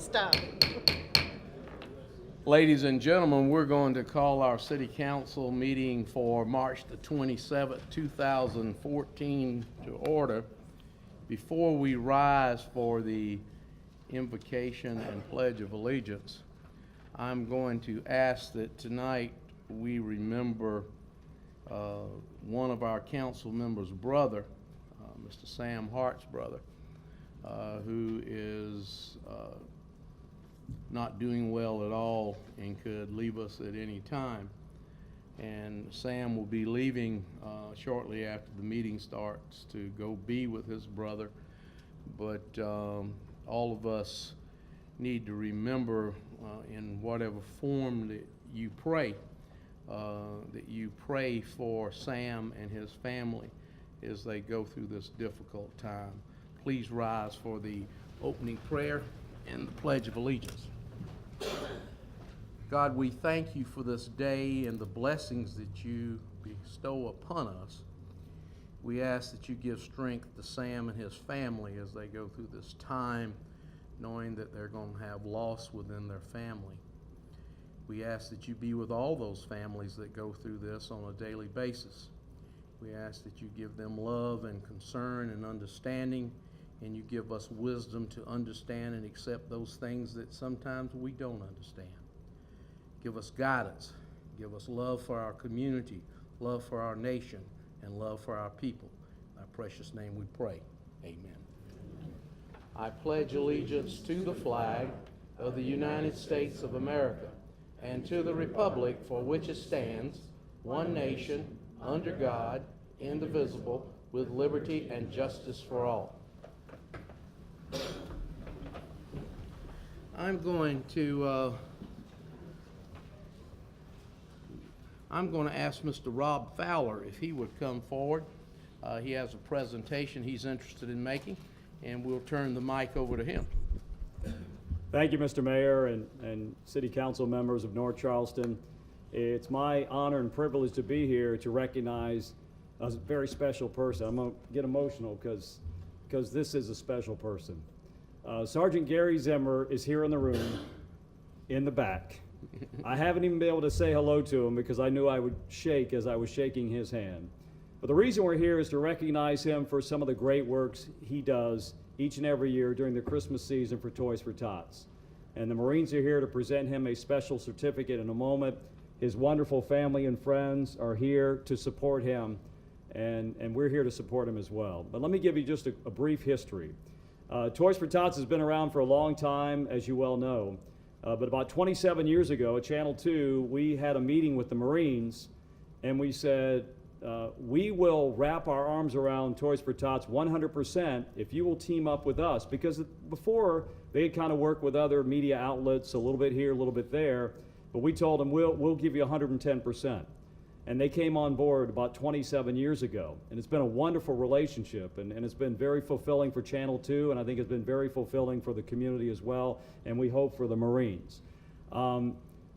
Stop. Ladies and gentlemen, we're going to call our city council meeting for March the 27th, 2014 to order. Before we rise for the invocation and pledge of allegiance, I'm going to ask that tonight we remember one of our council members' brother, Mr. Sam Hart's brother, who is not doing well at all and could leave us at any time. And Sam will be leaving shortly after the meeting starts to go be with his brother. But all of us need to remember in whatever form that you pray for Sam and his family as they go through this difficult time. Please rise for the opening prayer and the Pledge of Allegiance. God, we thank you for this day and the blessings that you bestow upon us. We ask that you give strength to Sam and his family as they go through this time, knowing that they're going to have loss within their family. We ask that you be with all those families that go through this on a daily basis. We ask that you give them love and concern and understanding, and you give us wisdom to understand and accept those things that sometimes we don't understand. Give us guidance. Give us love for our community, love for our nation, and love for our people. In thy precious name we pray. Amen. I pledge allegiance to the flag of the United States of America and to the republic for which it stands, one nation, under God, indivisible, with liberty and justice for all. I'm going to ask Mr. Rob Fowler if he would come forward. He has a presentation he's interested in making, and we'll turn the mic over to him. Thank you, Mr. Mayor and City Council members of North Charleston. It's my honor and privilege to be here to recognize a very special person. I'm going to get emotional because this is a special person. Sergeant Gary Zimmer is here in the room in the back. I haven't even been able to say hello to him because I knew I would shake as I was shaking his hand. But the reason we're here is to recognize him for some of the great works he does each and every year during the Christmas season for Toys for Tots. And the Marines are here to present him a special certificate in a moment. His wonderful family and friends are here to support him, and we're here to support him as well. But let me give you just a brief history. Toys for Tots has been around for a long time, as you well know. But about 27 years ago at Channel 2, we had a meeting with the Marines, and we said, we will wrap our arms around Toys for Tots 100% if you will team up with us. Because before, they had kind of worked with other media outlets, a little bit here, a little bit there, but we told them, we'll give you 110%. And they came on board about 27 years ago. And it's been a wonderful relationship, and it's been very fulfilling for Channel 2, and I think it's been very fulfilling for the community as well, and we hope for the Marines. The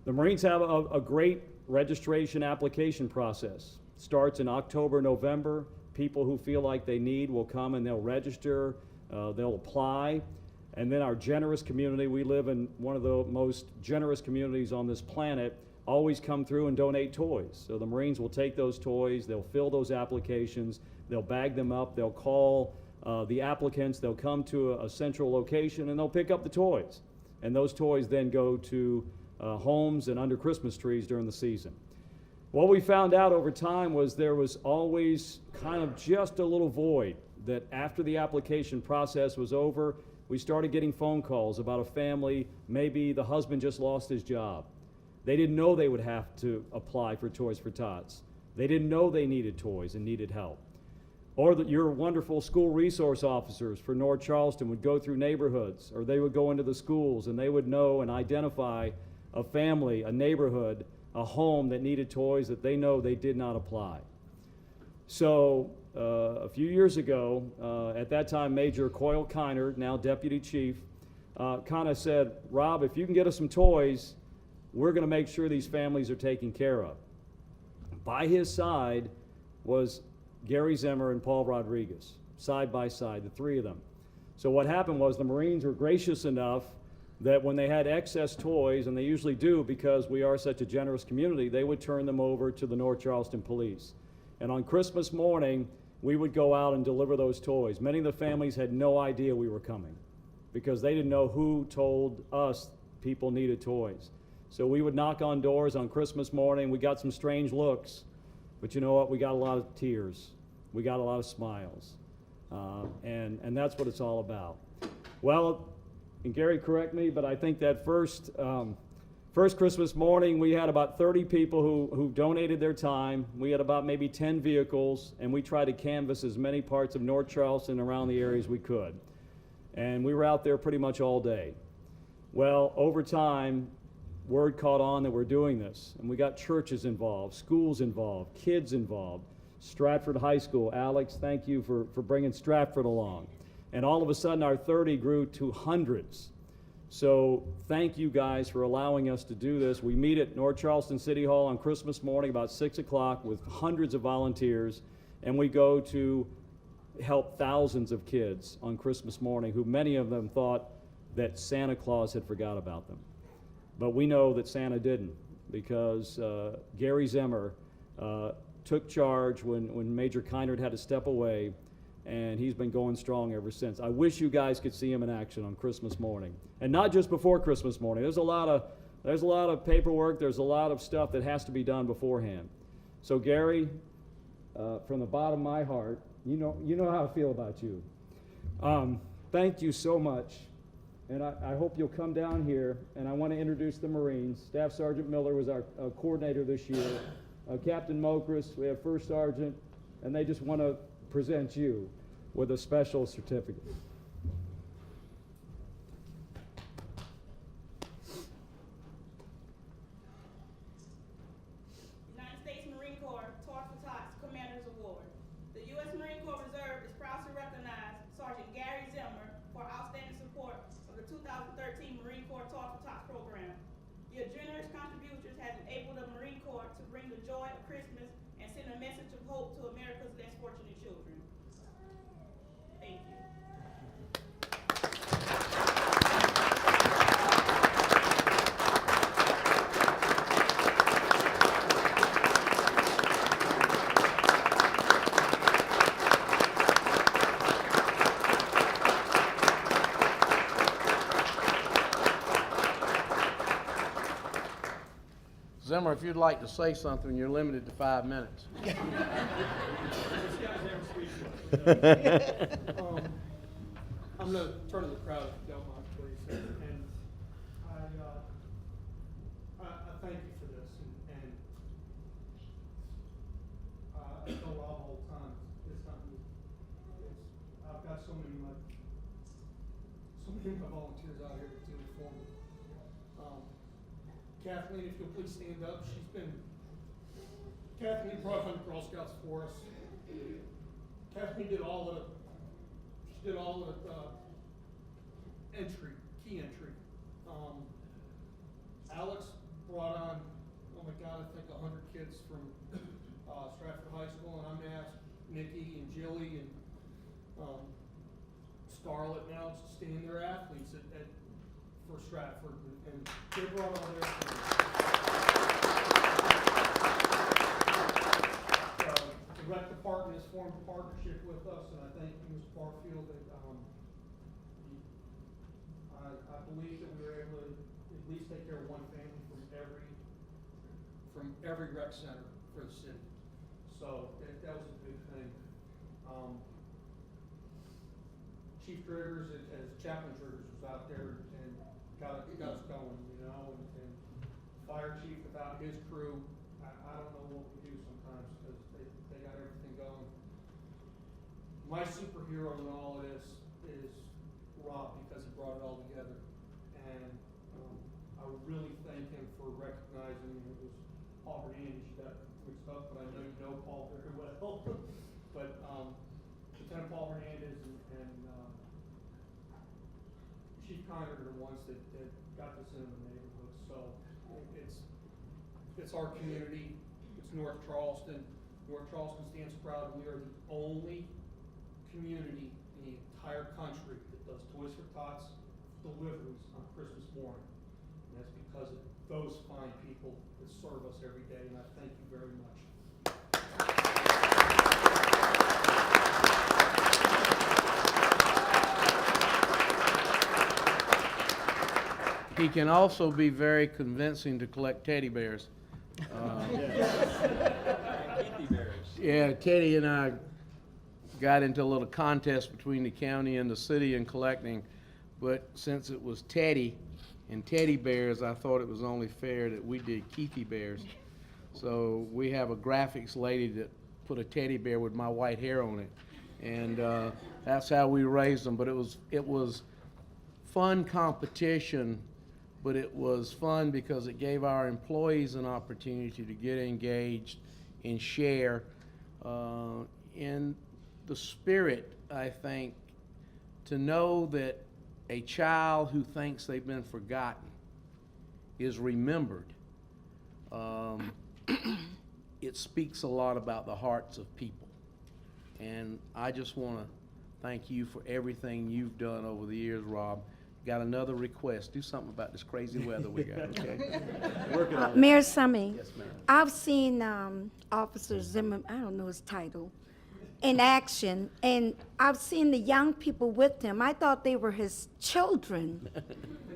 Marines have a great registration application process. It starts in October, November. People who feel like they need will come and they'll register, they'll apply. And then our generous community, we live in one of the most generous communities on this planet, always come through and donate toys. So the Marines will take those toys, they'll fill those applications, they'll bag them up, they'll call the applicants, they'll come to a central location and they'll pick up the toys. And those toys then go to homes and under Christmas trees during the season. What we found out over time was there was always kind of just a little void, that after the application process was over, we started getting phone calls about a family, maybe the husband just lost his job. They didn't know they would have to apply for Toys for Tots. They didn't know they needed toys and needed help. Or that your wonderful school resource officers for North Charleston would go through neighborhoods, or they would go into the schools and they would know and identify a family, a neighborhood, a home that needed toys that they know they did not apply. So a few years ago, at that time Major Coyle Kiner, now Deputy Chief, kind of said, Rob, if you can get us some toys, we're going to make sure these families are taken care of. By his side was Gary Zimmer and Paul Rodriguez, side by side, the three of them. So what happened was the Marines were gracious enough that when they had excess toys, and they usually do because we are such a generous community, they would turn them over to the North Charleston Police. And on Christmas morning, we would go out and deliver those toys. Many of the families had no idea we were coming because they didn't know who told us people needed toys. So we would knock on doors on Christmas morning. We got some strange looks, but you know what? We got a lot of tears. We got a lot of smiles. And that's what it's all about. Well, and Gary, correct me, but I think that first Christmas morning, we had about 30 people who donated their time. We had about maybe 10 vehicles, and we tried to canvass as many parts of North Charleston around the areas we could. And we were out there pretty much all day. Well, over time, word caught on that we're doing this, and we got churches involved, schools involved, kids involved. Stratford High School, Alex, thank you for bringing Stratford along. And all of a sudden, our 30 grew to hundreds. So thank you guys for allowing us to do this. We meet at North Charleston City Hall on Christmas morning about 6 o'clock with hundreds of volunteers, and we go to help thousands of kids on Christmas morning who many of them thought that Santa Claus had forgot about them. But we know that Santa didn't, because Gary Zimmer took charge when Major Kynard had to step away, and he's been going strong ever since. I wish you guys could see him in action on Christmas morning. And not just before Christmas morning. There's a lot of paperwork, there's a lot of stuff that has to be done beforehand. So Gary, from the bottom of my heart, you know how I feel about you. Thank you so much. And I hope you'll come down here, and I want to introduce the Marines. Staff Sergeant Miller was our coordinator this year. Captain Mokris, we have First Sergeant, and they just want to present you with a special certificate. United States Marine Corps Torch for Tots Commander's Award. The U.S. Marine Corps Reserve is proud to recognize Sergeant Gary Zimmer for outstanding support of the 2013 Marine Corps Torch for Tots program. Your generous contributions have enabled the Marine Corps to bring the joy of Christmas and send a message of hope to America's less fortunate children. Thank you. Zimmer, if you'd like to say something, you're limited to 5 minutes. I'm going to turn to the crowd if you don't mind, please. And I thank you for this. And I tell Rob all the time, I've got so many of my volunteers out here that do it for me. Kathleen, if you'll please stand up. Kathleen brought 100 Girl Scouts for us. Kathleen did all the key entry. Alex brought on, oh my God, I think 100 kids from Stratford High School, and I'm asked Nikki and Jilly and Scarlett now to stand their athletes for Stratford, and they brought all their teams. The rec department has formed a partnership with us, and I thank you, Mr. Barfield, that I believe that we were able to at least take care of one family from every rec center for the city. So that was a big thing. Chief Driggers, as Chaplain Driggers, was out there and got us going, and Fire Chief, without his crew, I don't know what we do sometimes, because they got everything going. My superhero in all of this is Rob, because he brought it all together. And I really thank him for recognizing it was Paul Hernandez. You got mixed up, but I know you know Paul very well. But Lieutenant Paul Hernandez and Chief Kynard are the ones that got this in the neighborhood. So it's our community. It's North Charleston. North Charleston stands proud. We are the only community in the entire country that does Toys for Tots deliveries on Christmas morning. And that's because of those fine people that serve us every day, and I thank you very much. He can also be very convincing to collect teddy bears. Yeah, Teddy and I got into a little contest between the county and the city in collecting, but since it was Teddy and teddy bears, I thought it was only fair that we did Keithy bears. So we have a graphics lady that put a teddy bear with my white hair on it, and that's how we raised them. But it was fun competition, but it was fun because it gave our employees an opportunity to get engaged and share in the spirit, I think, to know that a child who thinks they've been forgotten is remembered. It speaks a lot about the hearts of people. And I just want to thank you for everything you've done over the years, Rob. Got another request. Do something about this crazy weather we got, okay? Working on it. Mayor Summey, Yes, ma'am. I've seen Officer Zimmerman, I don't know his title, in action, and I've seen the young people with him. I thought they were his children.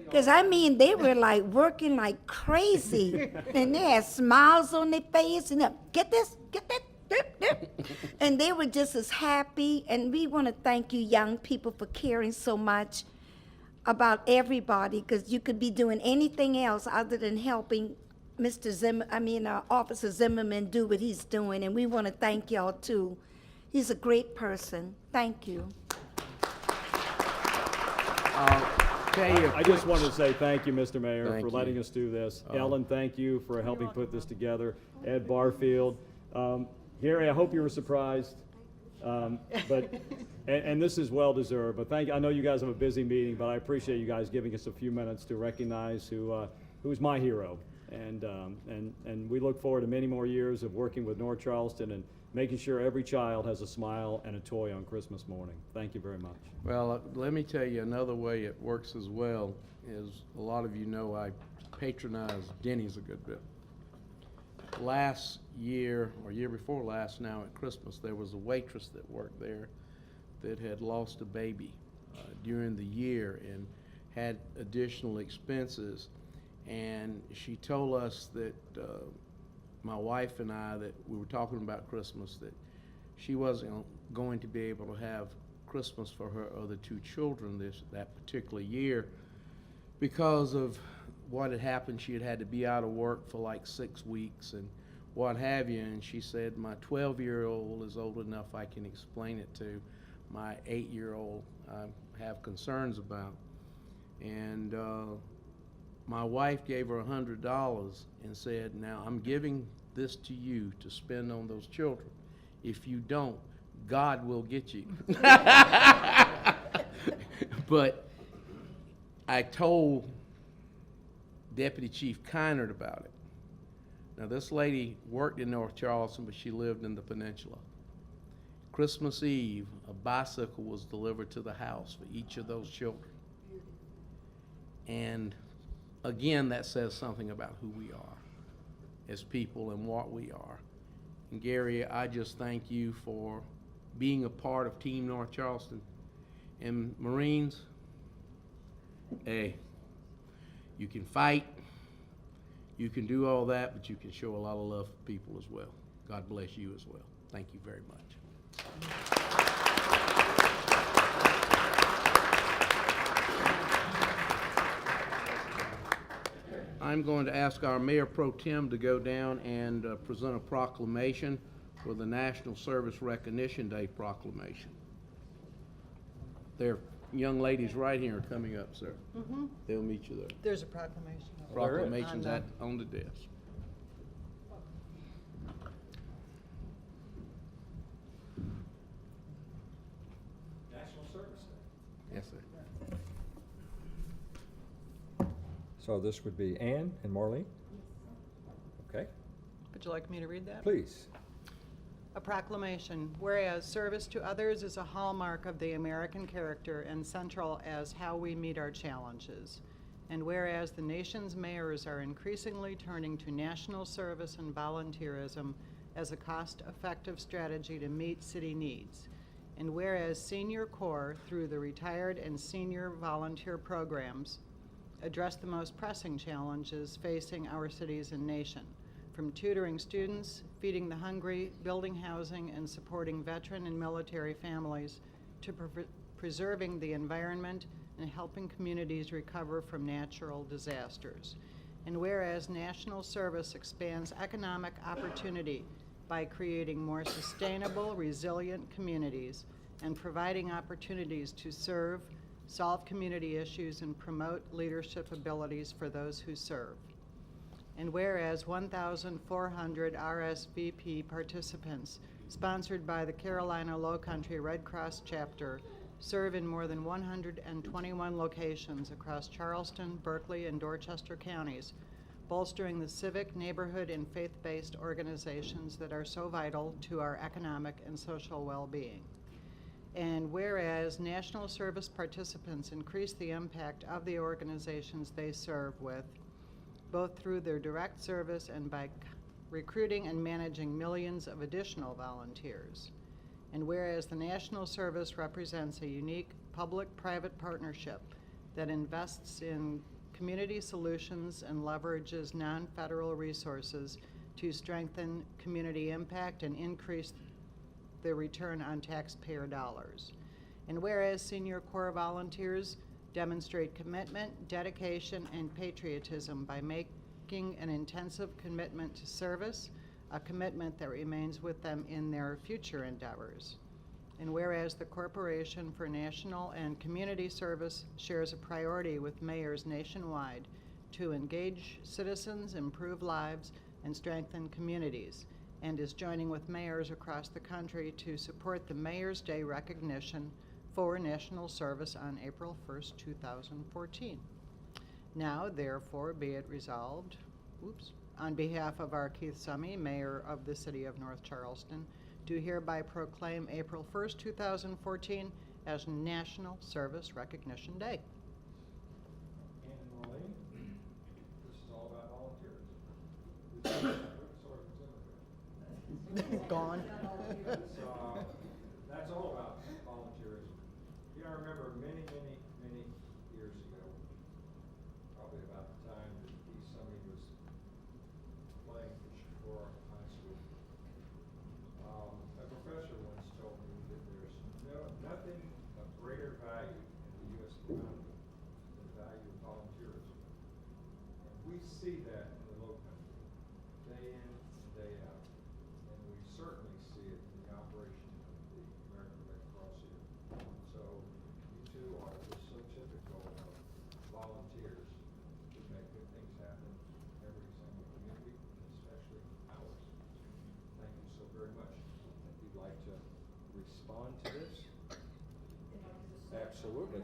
Because, I mean, they were like working like crazy, and they had smiles on their face, and get this, get that. And they were just as happy, and we want to thank you young people for caring so much about everybody, because you could be doing anything else other than helping Officer Zimmerman do what he's doing, and we want to thank y'all too. He's a great person. Thank you. I just wanted to say thank you, Mr. Mayor, Thank for you. letting us do this. Ellen, thank you for helping put this together. Ed Barfield. Gary, I hope you were surprised. And this is well deserved, but I know you guys have a busy meeting, but I appreciate you guys giving us a few minutes to recognize who's my hero. And we look forward to many more years of working with North Charleston and making sure every child has a smile and a toy on Christmas morning. Thank you very much. Well, let me tell you another way it works as well is a lot of you know I patronize Denny's a good bit. Last year, or year before last now at Christmas, there was a waitress that worked there that had lost a baby during the year and had additional expenses. And she told us that my wife and I, that we were talking about Christmas, that she wasn't going to be able to have Christmas for her other two children that particular year because of what had happened. She had to be out of work for like 6 weeks and what have you. And she said, my 12-year-old is old enough I can explain it to. My 8-year-old I have concerns about. And my wife gave her $100 and said, now I'm giving this to you to spend on those children. If you don't, God will get you. But I told Deputy Chief Kynard about it. Now this lady worked in North Charleston, but she lived in the peninsula. Christmas Eve, a bicycle was delivered to the house for each of those children. And again, that says something about who we are as people and what we are. And Gary, I just thank you for being a part of Team North Charleston. And Marines, hey, you can fight, you can do all that, but you can show a lot of love for people as well. God bless you as well. Thank you very much. I'm going to ask our Mayor Pro Tem to go down and present a proclamation for the National Service Recognition Day proclamation. There are young ladies right here coming up, sir. Mm-hmm. They'll meet you there. There's a proclamation. Proclamation's on the desk. National Service Day. Yes, sir. So this would be Ann and Marlene? Okay, Would you like me to read that? please. A proclamation, whereas service to others is a hallmark of the American character and central as how we meet our challenges. And whereas the nation's mayors are increasingly turning to national service and volunteerism as a cost-effective strategy to meet city needs. And whereas Senior Corps, through the retired and senior volunteer programs, address the most pressing challenges facing our cities and nation, from tutoring students, feeding the hungry, building housing, and supporting veteran and military families, to preserving the environment and helping communities recover from natural disasters. And whereas national service expands economic opportunity by creating more sustainable, resilient communities and providing opportunities to serve, solve community issues, and promote leadership abilities for those who serve. And whereas 1,400 RSVP participants, sponsored by the Carolina Lowcountry Red Cross Chapter, serve in more than 121 locations across Charleston, Berkeley, and Dorchester counties, bolstering the civic, neighborhood, and faith-based organizations that are so vital to our economic and social well-being. And whereas national service participants increase the impact of the organizations they serve with, both through their direct service and by recruiting and managing millions of additional volunteers. And whereas the national service represents a unique public-private partnership that invests in community solutions and leverages non-federal resources to strengthen community impact and increase the return on taxpayer dollars. And whereas Senior Corps volunteers demonstrate commitment, dedication, and patriotism by making an intensive commitment to service, a commitment that remains with them in their future endeavors. And whereas the Corporation for National and Community Service shares a priority with mayors nationwide to engage citizens, improve lives, and strengthen communities, and is joining with mayors across the country to support the Mayor's Day recognition for national service on April 1st, 2014. Now, therefore, be it resolved, on behalf of our Keith Summey, Mayor of the City of North Charleston, do hereby proclaim April 1st, 2014 as National Service Recognition Day. Ann and Marlene, this is all about volunteers. Gone. That's all about volunteerism. You know, I remember many years ago, probably about the time that Keith Summey was playing for Shakora High School. A professor once told me that there's nothing of greater value in the U.S. economy than the value of volunteerism. And we see that in the Low Country, day in and day out. And we certainly see it in the operation of the American Red Cross here. So you two are just so typical of volunteers who make good things happen in every single community, especially ours. Thank you so very much. If you'd like to respond to this? Absolutely.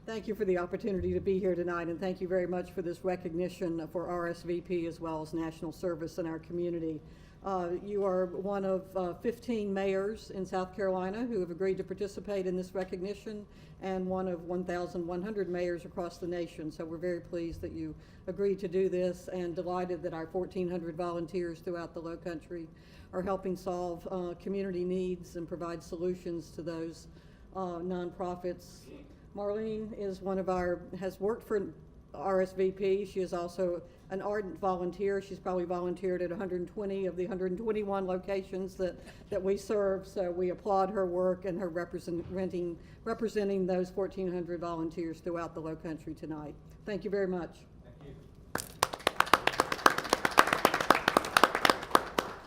Thank you for the opportunity to be here tonight, and thank you very much for this recognition for RSVP as well as national service in our community. You are one of 15 mayors in South Carolina who have agreed to participate in this recognition, and one of 1,100 mayors across the nation. So we're very pleased that you agreed to do this, and delighted that our 1,400 volunteers throughout the Low Country are helping solve community needs and provide solutions to those nonprofits. Marlene is has worked for RSVP. She is also an ardent volunteer. She's probably volunteered at 120 of the 121 locations that we serve. So we applaud her work and her representing those 1,400 volunteers throughout the Low Country tonight. Thank you very much. Thank you.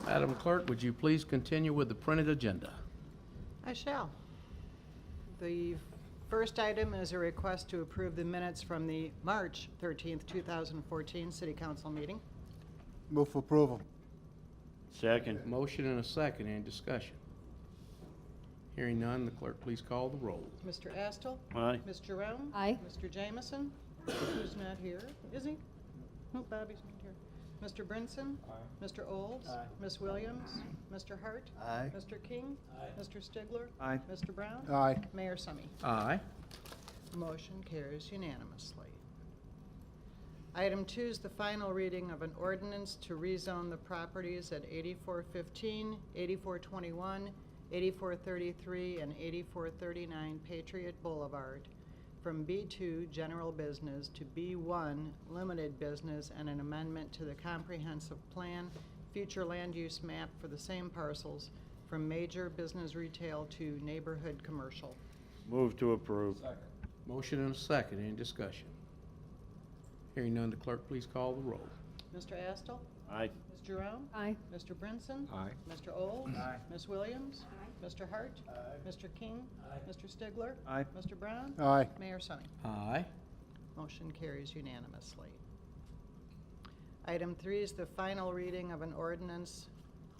Madam Clerk, would you please continue with the printed agenda? I shall. The first item is a request to approve the minutes from the March 13th, 2014 City Council meeting. Move for approval. Second. Motion and a second. Any discussion? Hearing none, the clerk please call the roll. Mr. Astle? Aye. Ms. Jerome? Aye. Mr. Jamison? Who's not here? Is he? No, Bobby's not here. Mr. Brinson? Aye. Mr. Olds? Aye. Ms. Williams? Mr. Hart? Aye. Mr. King? Mr. Stigler? Aye. Mr. Brown? Aye. Mayor Summy? Aye. Motion carries unanimously. Item 2 is the final reading of an ordinance to rezone the properties at 8415, 8421, 8433, and 8439 Patriot Boulevard from B2 General Business to B1 Limited Business, and an amendment to the comprehensive plan future land use map for the same parcels from major business retail to neighborhood commercial. Move to approve. Second. Motion and a second. Any discussion? Hearing none, the clerk please call the roll. Mr. Astle? Aye. Ms. Jerome? Aye. Mr. Brinson? Aye. Mr. Olds? Aye. Ms. Williams? Mr. Hart? Mr. King? Mr. Stigler? Aye. Mr. Brown? Aye. Mayor Summy? Aye. Motion carries unanimously. Item 3 is the final reading of an ordinance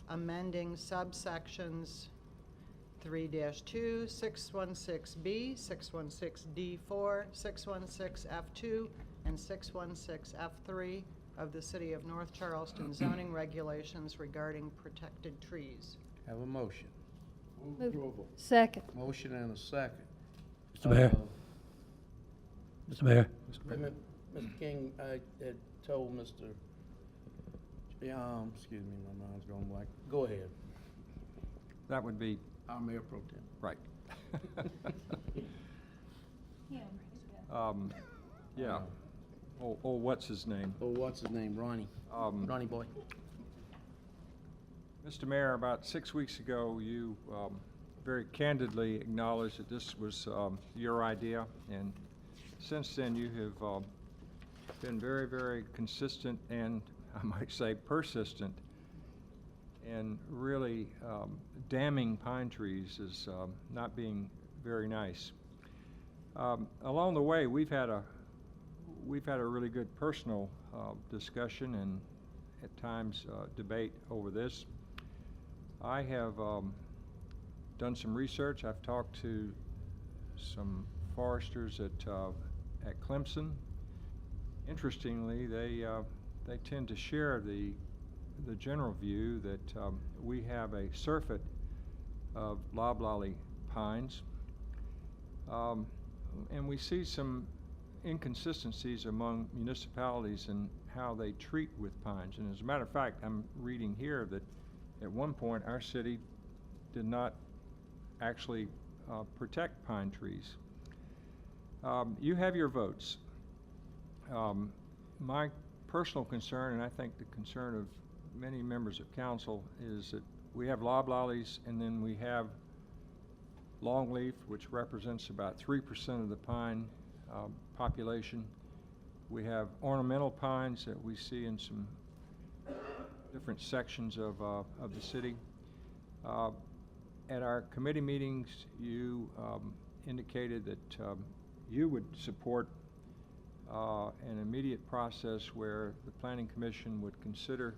amending subsections 3-2, 616B, 616D4, 616F2, and 616F3 of the City of North Charleston zoning regulations regarding protected trees. Have a motion. Move Move. approval. Second. Motion and a second. Mr. Mayor. Mr. Mayor, Mr. King, I had told Mr., excuse me, my mind's going blank. Go ahead. That would be, Our Mayor Pro Tem. right. Yeah. Oh, what's his name? Oh, what's his name? Ronnie. Ronnie boy. Mr. Mayor, about 6 weeks ago, you very candidly acknowledged that this was your idea, and since then you have been very, very consistent and, I might say, persistent in really damming pine trees as not being very nice. Along the way, we've had a really good personal discussion and at times debate over this. I have done some research. I've talked to some foresters at Clemson. Interestingly, they tend to share the general view that we have a surfeit of loblolly pines, and we see some inconsistencies among municipalities in how they treat with pines. And as a matter of fact, I'm reading here that at one point our city did not actually protect pine trees. You have your votes. My personal concern, and I think the concern of many members of council, is that we have loblollies and then we have longleaf, which represents about 3% of the pine population. We have ornamental pines that we see in some different sections of the city. At our committee meetings, you indicated that you would support an immediate process where the Planning Commission would consider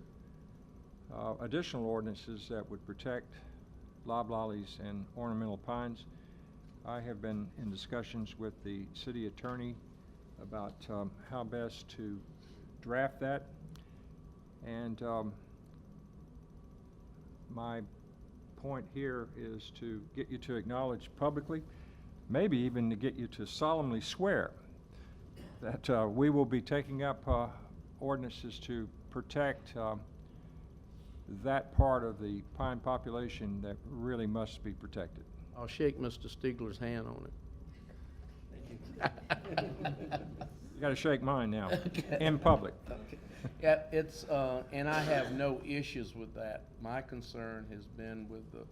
additional ordinances that would protect loblollies and ornamental pines. I have been in discussions with the city attorney about how best to draft that, and my point here is to get you to acknowledge publicly, maybe even to get you to solemnly swear that we will be taking up ordinances to protect that part of the pine population that really must be protected. I'll shake Mr. Stigler's hand on it. You got to shake mine now, in public. Yeah, it's, and I have no issues with that. My concern has been with the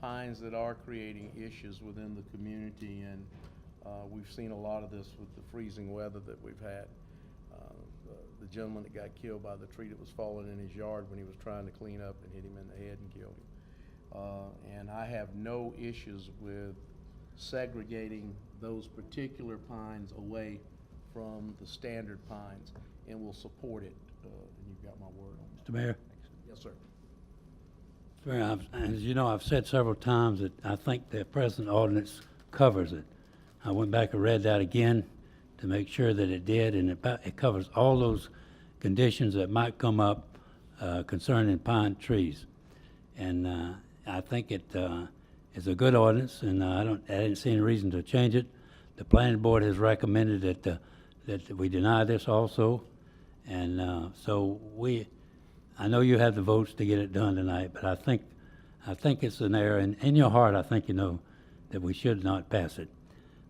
pines that are creating issues within the community, and we've seen a lot of this with the freezing weather that we've had. The gentleman that got killed by the tree that was falling in his yard when he was trying to clean up and hit him in the head and killed him. And I have no issues with segregating those particular pines away from the standard pines, and will support it, and you've got my word on that. Mr. Mayor. Yes, sir. Mr. Mayor, as you know, I've said several times that I think the present ordinance covers it. I went back and read that again to make sure that it did, and it covers all those conditions that might come up concerning pine trees. And I think it is a good ordinance, and I didn't see any reason to change it. The planning board has recommended that we deny this also. And so I know you have the votes to get it done tonight, but I think it's an error. And in your heart, I think you know that we should not pass it.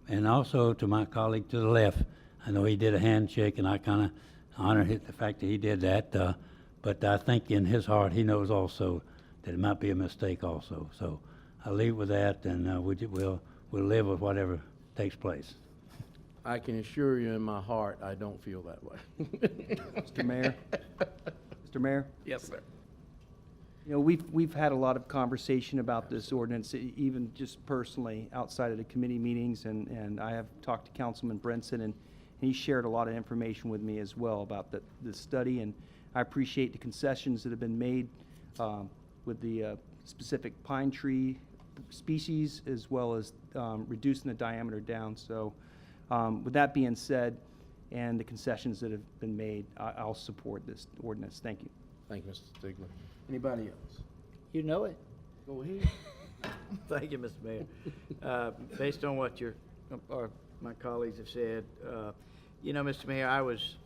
And also to my colleague to the left, I know he did a handshake, and I kind of honor the fact that he did that. But I think in his heart, he knows also that it might be a mistake also. So I'll leave with that, and we'll live with whatever takes place. I can assure you in my heart, I don't feel that way. Mr. Mayor? Mr. Mayor? Yes, sir. You know, we've had a lot of conversation about this ordinance, even just personally, outside of the committee meetings, and I have talked to Councilman Brinson, and he shared a lot of information with me as well about the study, and I appreciate the concessions that have been made with the specific pine tree species, as well as reducing the diameter down. So with that being said, and the concessions that have been made, I'll support this ordinance. Thank you. Thank you, Mr. Stigler. Anybody else? You know it. Go ahead. Thank you, Mr. Mayor. Based on what my colleagues have said, you know, Mr. Mayor, I was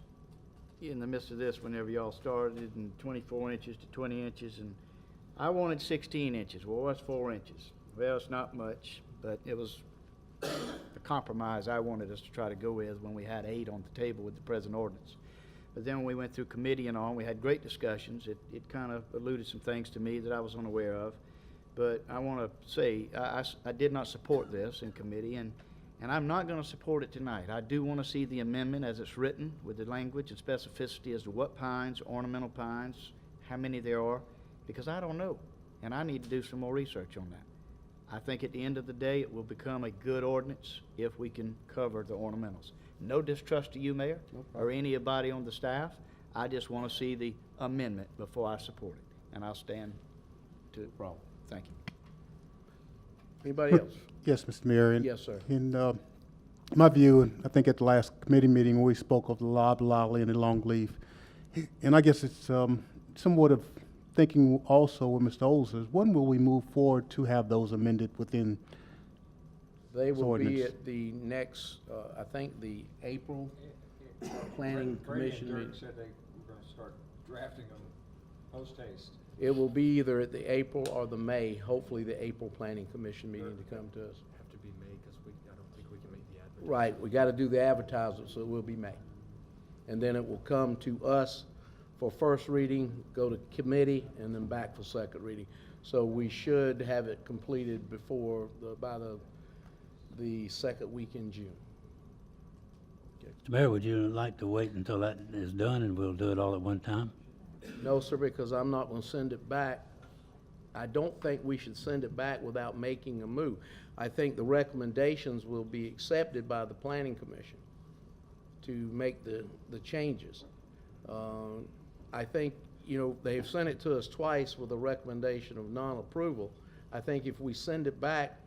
in the midst of this whenever y'all started, in 24 inches to 20 inches, and I wanted 16 inches. Well, what's 4 inches? Well, it's not much, but it was a compromise I wanted us to try to go with when we had 8 on the table with the present ordinance. But then when we went through committee and on, we had great discussions. It kind of alluded some things to me that I was unaware of. But I want to say, I did not support this in committee, and I'm not going to support it tonight. I do want to see the amendment as it's written, with the language and specificity as to what pines, ornamental pines, how many there are, because I don't know, and I need to do some more research on that. I think at the end of the day, it will become a good ordinance if we can cover the ornamentals. No distrust to you, Mayor, or anybody on the staff. I just want to see the amendment before I support it, and I'll stand to the problem. Thank you. Anybody else? Yes, Mr. Mayor. Yes, sir. In my view, and I think at the last committee meeting, we spoke of the loblolly and the longleaf. And I guess it's somewhat of thinking also with Mr. Olds, when will we move forward to have those amended within They will be ordinance? at the next, I think, the April Planning Brady and Commission Dirk meeting. said they were gonna start drafting them post haste. It will be either at the April or the May, hopefully the April Planning Commission meeting to come to us. Have to be May, because I don't think we can make the advertising. Right, we got to do the advertisement, so it will be May. And then it will come to us for first reading, go to committee, and then back for second reading. So we should have it completed before, by the second week in June. Mr. Mayor, would you like to wait until that is done and we'll do it all at one time? No, sir, because I'm not going to send it back. I don't think we should send it back without making a move. I think the recommendations will be accepted by the Planning Commission to make the changes. I think, you know, they've sent it to us twice with a recommendation of non-approval. I think if we send it back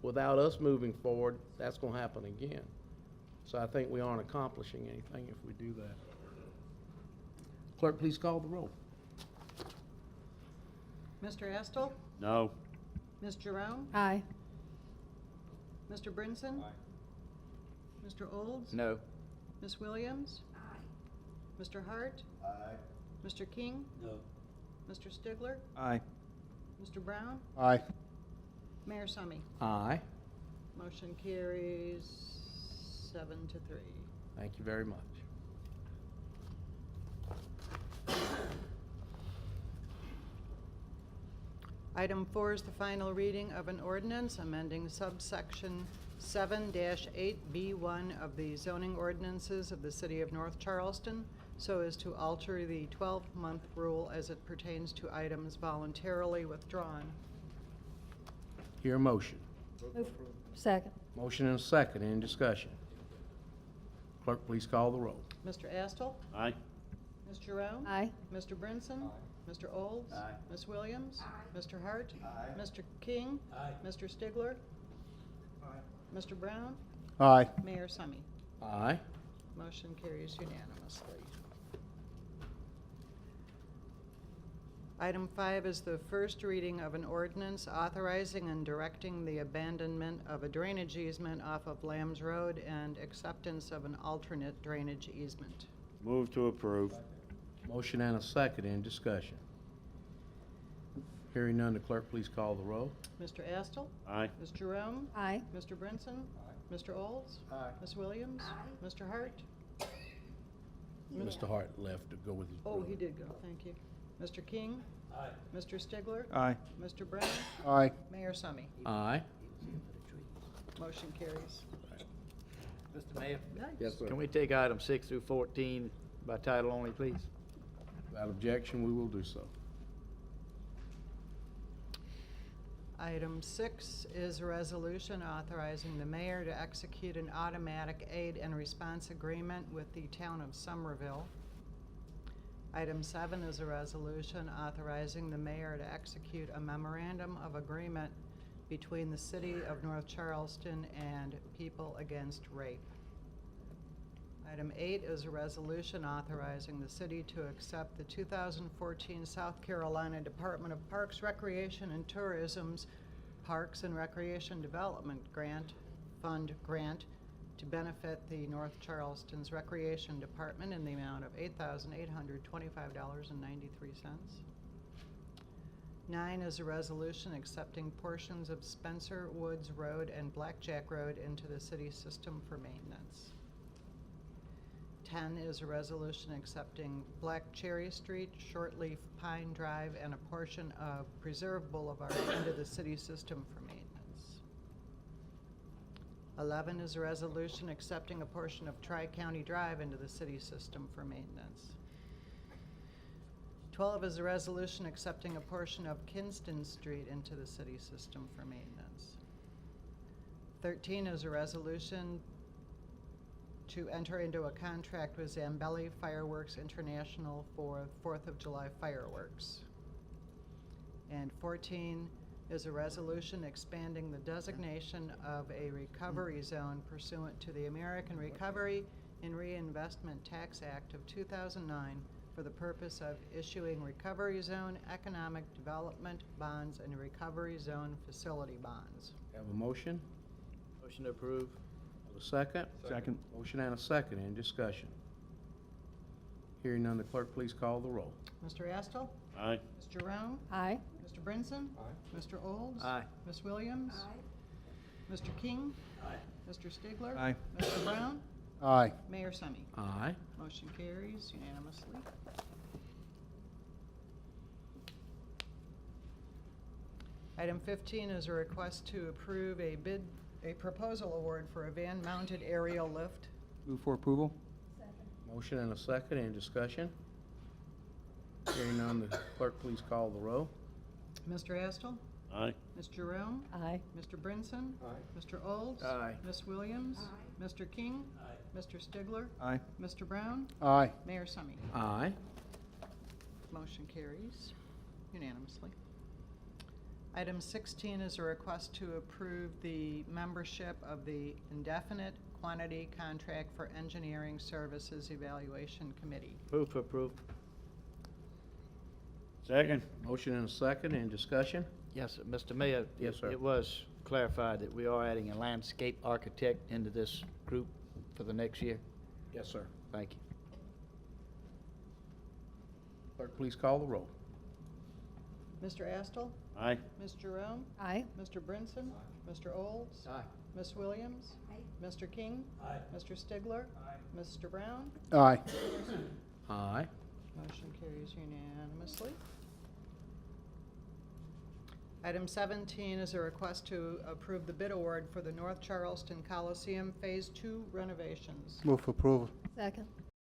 without us moving forward, that's going to happen again. So I think we aren't accomplishing anything if we do that. Clerk, please call the roll. Mr. Estel? No. Ms. Jerome? Aye. Mr. Brinson? Aye. Mr. Olds? No. Ms. Williams? Aye. Mr. Hart? Aye. Mr. King? No. Mr. Stigler? Aye. Mr. Brown? Aye. Mayor Summy? Aye. Motion carries 7-3. Thank you very much. Item 4 is the final reading of an ordinance amending subsection 7-8B1 of the zoning ordinances of the City of North Charleston so as to alter the 12-month rule as it pertains to items voluntarily withdrawn. Hear a motion. Second. Motion and a second. Any discussion? Clerk, please call the roll. Mr. Astle? Aye. Ms. Jerome? Aye. Mr. Brinson? Mr. Olds? Aye. Ms. Williams? Mr. Hart? Aye. Mr. King? Mr. Stigler? Mr. Brown? Aye. Mayor Summy? Aye. Motion carries unanimously. Item 5 is the first reading of an ordinance authorizing and directing the abandonment of a drainage easement off of Lambs Road and acceptance of an alternate drainage easement. Move to approve. Motion and a second. Any discussion? Hearing none, the clerk please call the roll. Mr. Astle? Aye. Ms. Jerome? Aye. Mr. Brinson? Mr. Olds? Ms. Williams? Mr. Hart? Mr. Hart left to go with his brother. Oh, he did go, thank you. Mr. King? Mr. Stigler? Aye. Mr. Brown? Aye. Mayor Summy? Aye. Motion carries. Mr. Mayor? Yes, sir. Can we take item 6 through 14 by title only, please? Without objection, we will do so. Item 6 is a resolution authorizing the mayor to execute an automatic aid and response agreement with the town of Somerville. Item 7 is a resolution authorizing the mayor to execute a memorandum of agreement between the city of North Charleston and People Against Rape. Item 8 is a resolution authorizing the city to accept the 2014 South Carolina Department of Parks, Recreation, and Tourism's Parks and Recreation Development Fund grant to benefit the North Charleston's Recreation Department in the amount of $8,825.93. 9 is a resolution accepting portions of Spencer Woods Road and Blackjack Road into the city system for maintenance. 10 is a resolution accepting Black Cherry Street, Shortleaf Pine Drive, and a portion of Preserve Boulevard into the city system for maintenance. 11 is a resolution accepting a portion of Tri-County Drive into the city system for maintenance. 12 is a resolution accepting a portion of Kinston Street into the city system for maintenance. 13 is a resolution to enter into a contract with Zambelli Fireworks International for 4th of July fireworks. And 14 is a resolution expanding the designation of a recovery zone pursuant to the American Recovery and Reinvestment Tax Act of 2009 for the purpose of issuing recovery zone economic development bonds and recovery zone facility bonds. Have a motion? Motion to approve. Have a second? Second. Motion and a second. Any discussion? Hearing none, the clerk please call the roll. Mr. Astle? Aye. Ms. Jerome? Aye. Mr. Brinson? Mr. Olds? Aye. Ms. Williams? Mr. King? Mr. Stigler? Aye. Mr. Brown? Aye. Mayor Summy? Aye. Motion carries unanimously. Item 15 is a request to approve a proposal award for a van-mounted aerial lift. Move for approval? Motion and a second. Any discussion? Hearing none, the clerk please call the roll. Mr. Astle? Aye. Ms. Jerome? Aye. Mr. Brinson? Mr. Olds? Aye. Ms. Williams? Mr. King? Mr. Stigler? Aye. Mr. Brown? Aye. Mayor Summy? Aye. Motion carries unanimously. Item 16 is a request to approve the membership of the Indefinite Quantity Contract for Engineering Services Evaluation Committee. Move to approve. Second. Motion and a second. Any discussion? Yes, Mr. Mayor. Yes, sir. It was clarified that we are adding a landscape architect into this group for the next year. Yes, sir. Thank you. Clerk please call the roll. Mr. Astle? Aye. Ms. Jerome? Aye. Mr. Brinson? Mr. Olds? Aye. Ms. Williams? Mr. King? Mr. Stigler? Mr. Brown? Aye. Aye. Motion carries unanimously. Item 17 is a request to approve the bid award for the North Charleston Coliseum Phase 2 renovations. Move for approval. Second.